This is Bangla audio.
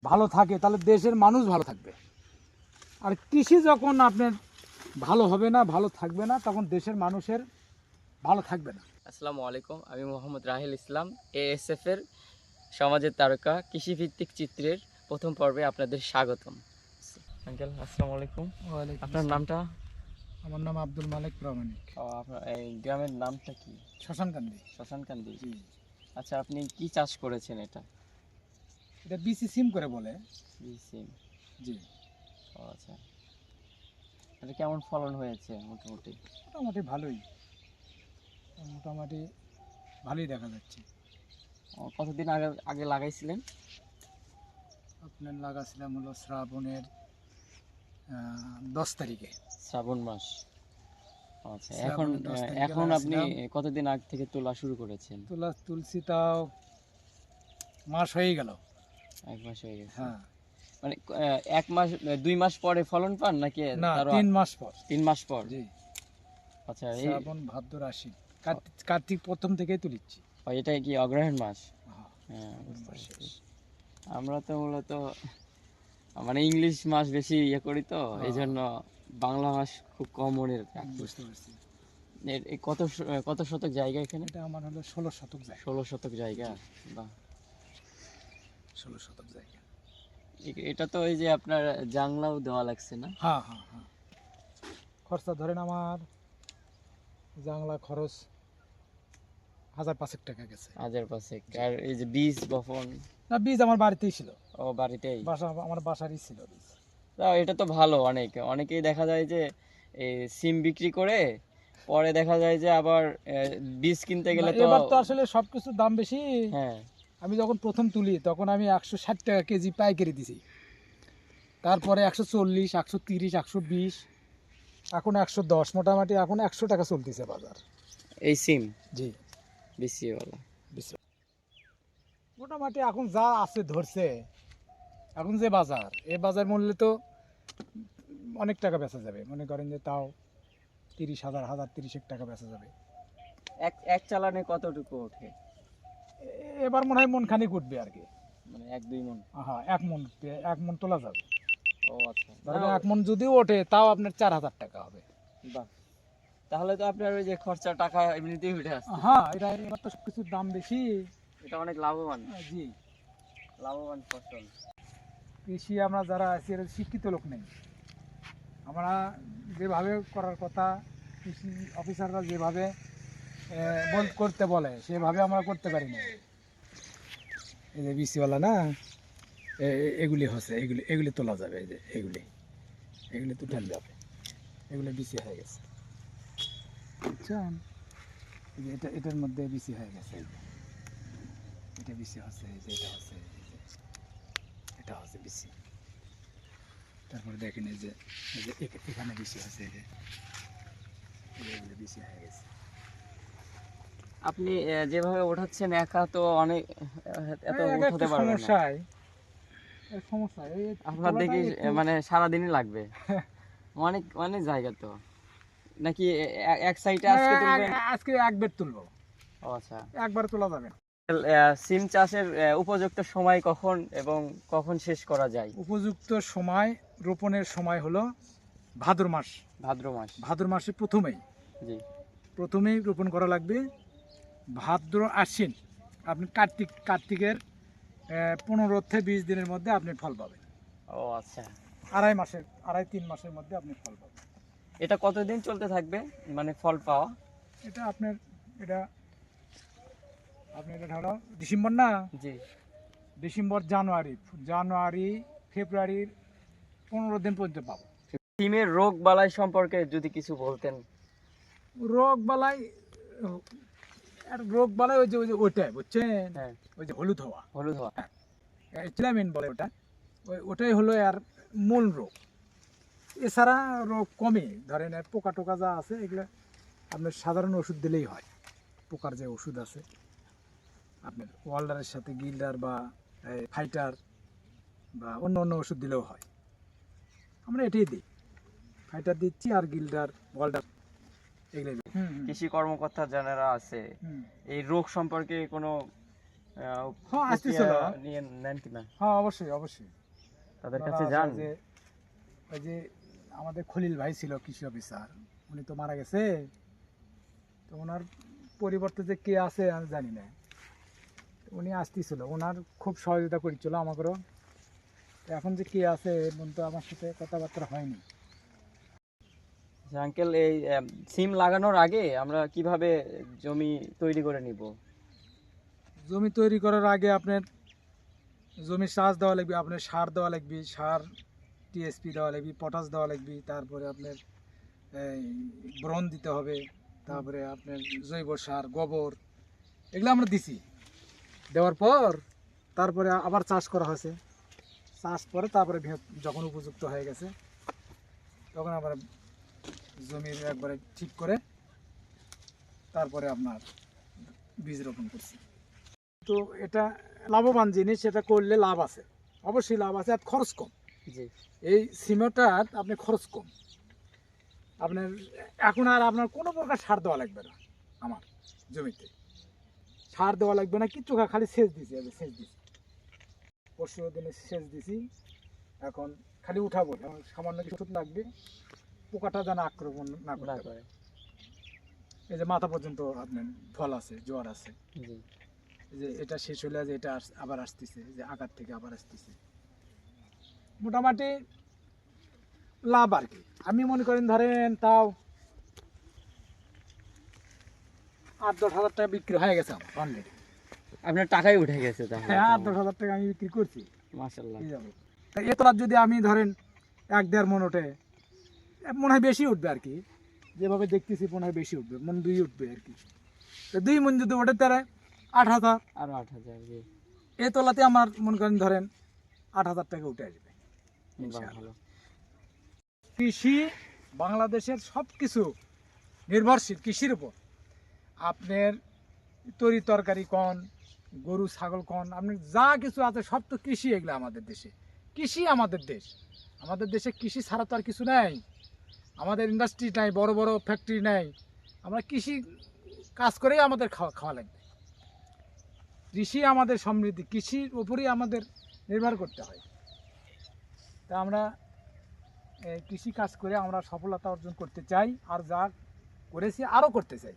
ভালো থাকে তাহলে দেশের মানুষ ভালো থাকবে। আর কৃষি যখন আপনার ভালো হবে না, ভালো থাকবে না, তখন দেশের মানুষের ভালো থাকবে না। আসসালামু আলাইকুম, আমি মোহাম্মদ রাহিল ইসলাম, এএসএফ এর সমাজের তারকা কৃষিভিত্তিক চিত্রের প্রথম পর্বে আপনাদের স্বাগতম। আঙ্কেল আসসালামু আলাইকুম, আপনার নামটা? আমার নাম আব্দুল মালিক প্রামাণিক। আপনার এই গ্রামের নামটা কি? শ্মশানকান্দি। শ্মশানকান্দি। জি। আচ্ছা, আপনি কি চাষ করেছেন? এটা বিসি সিম করে বলে। সিম। জি। ও আচ্ছা, এটা কেমন ফলন হয়েছে? মোটামুটি মোটামুটি ভালোই, মোটামুটি ভালোই দেখা যাচ্ছে। কতদিন আগে আগে লাগাইছিলেন? আপনার লাগাছিলাম হলো শ্রাবণের 10 তারিখে। শ্রাবণ মাস। আচ্ছা, এখন শ্রাবণের 10 তারিখে এখন আপনি লাগাছিলাম। কতদিন আগ থেকে তোলা শুরু করেছেন? তুলসী তাও মাস হয়ে গেল। 1 মাস হয়ে গেছে। হ্যাঁ। মানে 1 মাস 2 মাস পরে ফলন পান নাকি না, তারও 3 মাস পর। 3 মাস পর? জি। আচ্ছা, শ্রাবণ ভাদ্র আশ্বিন, কার্তিক প্রথম থেকেই তুলিচ্ছি। এটাই কি অগ্রহায়ণ মাস? হ্যাঁ, হ্যাঁ, বুঝতে মাস পারছি। শেষ। আমরা তো মূলত মানে ইংলিশ মাস বেশি করি, তো হ্যাঁ। এই জন্য বাংলা মাস খুব কম মনে রাখি। বুঝতে পারছি। কত শতক জায়গা এখানে? এটা আমার হলো 16 শতক জায়গা। 16 শতক জায়গা। বাহ। 16 শতক জায়গা। এটা তো এই যে আপনার জাংলাও দেওয়া লাগছে না? হ্যাঁ, হ্যাঁ, হ্যাঁ। খরচা ধরেন আমার জাংলা খরচ 1005 টাকা গেছে। 1005। আর এই যে বীজ বপন? না, বীজ আমার বাড়িতেই ছিল। ও, বাড়িতেই? আমার বাসারই ছিল বীজ। এটা তো ভালো। অনেকেই দেখা যায় যে এই সিম বিক্রি করে পরে দেখা যায় যে আবার বীজ কিনতে গেলে তো এবার তো আসলে সবকিছুর দাম বেশি। হ্যাঁ। আমি যখন প্রথম তুলি তখন আমি 160 টাকা কেজি পাইকারি দিছি। তারপরে 140, 130, 120, এখন 110, মোটামুটি এখন 100 টাকা চলতেছে বাজার। এই সিম? জি। বিসিওয়ালা। মোটামুটি এখন যা আছে ধরছে, এখন যে বাজার, এই বাজার মূল্যে তো অনেক টাকা বেচা যাবে। মনে করেন যে তাও 30,000 টাকা বেচা যাবে। এক চালানে কতটুকু ওঠে? এবার মনে হয় মন খানিক উঠবে আর কি। মানে 1-2 মণ? হ্যাঁ, 1 মন তোলা যাবে। ও আচ্ছা। ধরেন 1 মন যদিও ওঠে তাও আপনার 4,000 টাকা হবে। বাহ, তাহলে তো আপনার ওই যে খরচা টাকা এমনিতেই উঠে আসছে। হ্যাঁ, এবার তো সবকিছুর দাম বেশি। এটা অনেক লাভবান। জি। লাভবান ফসল। কৃষি আমরা যারা আছি এরা শিক্ষিত লোক নেই। আমরা যেভাবে করার কথা, কৃষি অফিসাররা যেভাবে করতে বলে সেভাবে আমরা করতে পারি না। এই যে বিসিওয়ালা না, এগুলি হচ্ছে, এগুলি তোলা যাবে। এই যে এগুলি তো ঢাল যাবে, এগুলি বিসি হয়ে গেছে, বুঝছেন? এই যে এটার মধ্যে বিসি হয়ে গেছে। এই যে এটা বিসি হচ্ছে, এই যে এটা হচ্ছে বিসি। তারপরে দেখেন এই যে এখানে বিসি হচ্ছে, এই যে এগুলো বিসি হয়ে গেছে। আপনি যেভাবে ওঠাচ্ছেন একা তো অনেক এত উঠাতে পারবেন না। সমস্যা এই আপনার দেখি মানে সারাদিনই লাগবে। অনেক অনেক জায়গা তো নাকি এক সাইডে আজকে তুলবেন? আজকে একবার তুলবো। ও আচ্ছা। একবার তোলা যাবে না। সিম চাষের উপযুক্ত সময় কখন এবং কখন শেষ করা যায়? উপযুক্ত সময়, রোপণের সময় হলো ভাদ্র মাস। ভাদ্র মাস? ভাদ্র মাসে জি। প্রথমেই রোপণ করা লাগবে। ভাদ্র আশ্বিন, আপনি কার্তিকের 15 থেকে 20 দিনের মধ্যে আপনি ফল পাবেন। ও আচ্ছা। 3 মাসের মধ্যে আপনি ফল পাবেন। এটা কতদিন চলতে থাকবে মানে ফল পাওয়া? এটা এটা ধরো ডিসেম্বর না? জি। ডিসেম্বর, জানুয়ারি, ফেব্রুয়ারির 15 দিন পর্যন্ত পাবো। সিমের রোগ বালাই সম্পর্কে যদি কিছু বলতেন। রোগ বালাই ওইটাই বুঝছেন। হ্যাঁ। ওই যে হলুদ হওয়া চিলামিন বলে ওটা, ওটাই হলো আর মূল রোগ। এছাড়া রোগ কমে, ধরেন আর পোকা টোকা যা আছে এগুলো আপনার সাধারণ ওষুধ দিলেই হয়। পোকার যে ওষুধ আছে আপনার ওয়াল্ডারের সাথে গিল্ডার বা ফাইটার বা অন্য ওষুধ দিলেও হয়। আমরা এটাই দিই, ফাইটার দিচ্ছি আর গিল্ডার, ওয়াল্ডার এগুলোই। কৃষি কর্মকর্তা যারা আছে এই রোগ সম্পর্কে কোনো হ্যাঁ, আসতেছিল। নিয়ে নেন কিনা? হ্যাঁ, অবশ্যই অবশ্যই তাদের ওনারা কাছে আছে যান? যে ওই যে আমাদের খলিল ভাই ছিল কৃষি অফিসার, উনি তো মারা গেছে, তো ওনার পরিবর্তে যে কে আছে আমি জানি না। উনি আসতেছিল, ওনার খুব সহযোগিতা করেছিল আমাকেও। এখন যে কে আছে এর মধ্যে আমার সাথে কথাবার্তা হয়নি। আঙ্কেল, এই সিম লাগানোর আগে আমরা কিভাবে জমি তৈরি করে নিব? জমি তৈরি করার আগে আপনার জমির চাষ দেওয়া লাগবে, আপনার সার দেওয়া লাগবে, সার টিএসপি দেওয়া লাগবে, পটাশ দেওয়া লাগবে, তারপরে আপনার এই ব্রন দিতে হবে, তারপরে আপনার জৈব সার, গোবর, এগুলো আমরা দিছি। দেওয়ার পর তারপরে আবার চাষ করা হয়েছে। চাষ পরে তারপরে যখন উপযুক্ত হয়ে গেছে তখন আবার জমির একবারে ঠিক করে তারপরে আপনার বীজ রোপণ করছি। তো এটা লাভবান জিনিস, এটা করলে লাভ আছে, অবশ্যই লাভ আছে, আর খরচ কম। জি। এই সিমেন্টার আপনি খরচ কম, আপনার এখন আর আপনার কোনো প্রকার সার দেওয়া লাগবে না। আমার জমিতে সার দেওয়া লাগবে না, কিচ্ছু খালি সেচ দিছি, সেচ দিছি, পরশু দিনে সেচ দিছি। এখন খালি উঠাবো, এখন সামান্য কিছু ওষুধ লাগবে, পোকাটা যেন আক্রমণ না করতে পারে। এই যে মাথা পর্যন্ত আপনার ফল আছে, জ্বর আছে, জি। এই যে এটা শেষ হলে যে এটা আবার আসতেছে, যে আকার থেকে আবার আসতেছে, মোটামুটি লাভ আর কি। আমি মনে করেন ধরেন তাও 8-10 হাজার টাকা বিক্রি হয়ে গেছে আমার অলরেডি। আপনার টাকাই উঠে গেছে তাহলে? হ্যাঁ, 8-10 হাজার টাকা আমি বিক্রি করছি। মাশাআল্লাহ। এই যাবে। তা এ তোলার যদি আমি ধরেন 1-1.5 মন ওঠে, মনে হয় বেশি উঠবে আর কি, যেভাবে দেখতেছি মনে হয় বেশি উঠবে, মন 2 উঠবে আর কি। তো 2 মন যদি ওঠে তারা 8,000, আরো 8,000। জি। এ তোলাতে আমার মনে করেন ধরেন 8,000 টাকা উঠে আসবে। বাহ, ইনশাআল্লাহ। ভালো। কৃষি বাংলাদেশের সব কিছু নির্ভরশীল কৃষির উপর। আপনার তরি তরকারি কন, গরু ছাগল কন, আপনার যা কিছু আছে সব তো কৃষি। এগুলো আমাদের দেশে কৃষি, আমাদের দেশ, আমাদের দেশে কৃষি ছাড়া তো আর কিছু নাই। আমাদের ইন্ডাস্ট্রি নাই, বড় বড় ফ্যাক্টরি নাই, আমরা কৃষি কাজ করেই আমাদের খাওয়া লাগবে। কৃষি আমাদের সমৃদ্ধি, কৃষির উপরেই আমাদের নির্ভর করতে হয়। তা আমরা কৃষি কাজ করে আমরা সফলতা অর্জন করতে চাই, আর যা করেছি আরও করতে চাই।